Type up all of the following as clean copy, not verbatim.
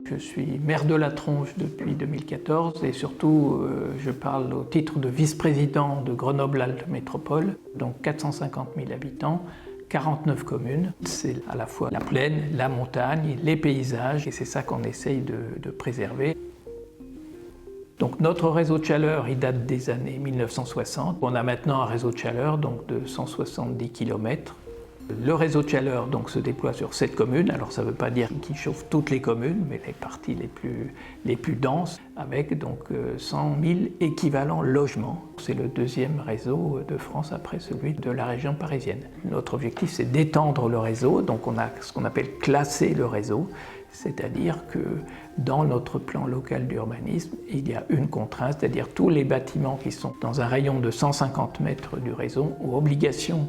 Je suis maire de La Tronche depuis 2014 et surtout je parle au titre de vice-président de Grenoble-Alpes Métropole, donc 450 000 habitants, 49 communes. C'est à la fois la plaine, la montagne, les paysages et c'est ça qu'on essaye de préserver. Donc notre réseau de chaleur, il date des années 1960. On a maintenant un réseau de chaleur donc de 170 km. Le réseau de chaleur donc, se déploie sur 7 communes, alors ça ne veut pas dire qu'il chauffe toutes les communes, mais les parties les plus denses, avec donc 100 000 équivalents logements. C'est le deuxième réseau de France après celui de la région parisienne. Notre objectif c'est d'étendre le réseau, donc on a ce qu'on appelle classer le réseau, c'est-à-dire que dans notre plan local d'urbanisme, il y a une contrainte, c'est-à-dire tous les bâtiments qui sont dans un rayon de 150 mètres du réseau ont obligation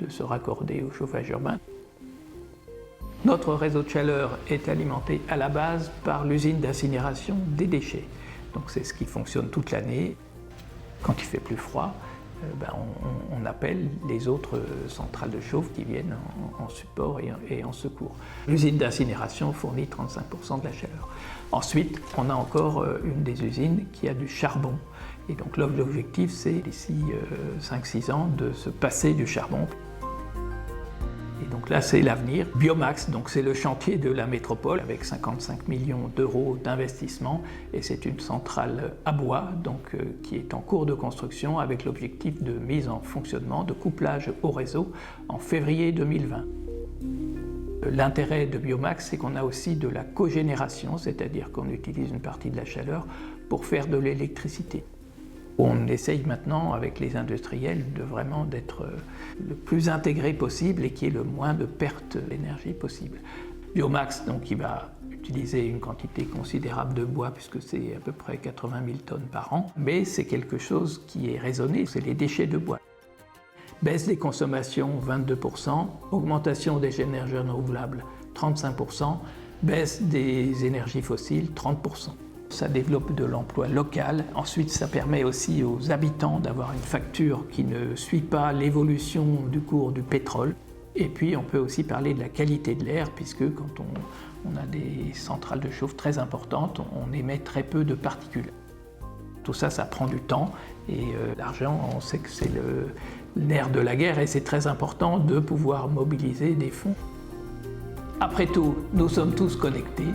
de se raccorder au chauffage urbain. Notre réseau de chaleur est alimenté à la base par l'usine d'incinération des déchets. Donc c'est ce qui fonctionne toute l'année. Quand il fait plus froid, on appelle les autres centrales de chauffe qui viennent en support et en secours. L'usine d'incinération fournit 35% de la chaleur. Ensuite, on a encore une des usines qui a du charbon. Et donc l'objectif, c'est d'ici 5-6 ans de se passer du charbon. Et donc là, c'est l'avenir. Biomax, donc c'est le chantier de la métropole avec 55 millions d'euros d'investissement. Et c'est une centrale à bois donc, qui est en cours de construction avec l'objectif de mise en fonctionnement, de couplage au réseau en février 2020. L'intérêt de Biomax, c'est qu'on a aussi de la cogénération, c'est-à-dire qu'on utilise une partie de la chaleur pour faire de l'électricité. On essaye maintenant avec les industriels de vraiment d'être le plus intégré possible et qu'il y ait le moins de pertes d'énergie possible. Biomax, donc, il va utiliser une quantité considérable de bois puisque c'est à peu près 80 000 tonnes par an, mais c'est quelque chose qui est raisonné, c'est les déchets de bois. Baisse des consommations 22%, augmentation des énergies renouvelables 35%, baisse des énergies fossiles 30%. Ça développe de l'emploi local. Ensuite, ça permet aussi aux habitants d'avoir une facture qui ne suit pas l'évolution du cours du pétrole. Et puis, on peut aussi parler de la qualité de l'air, puisque quand on a des centrales de chauffe très importantes, on émet très peu de particules. Tout ça, ça prend du temps. Et l'argent, on sait que c'est le nerf de la guerre et c'est très important de pouvoir mobiliser des fonds. Après tout, nous sommes tous connectés.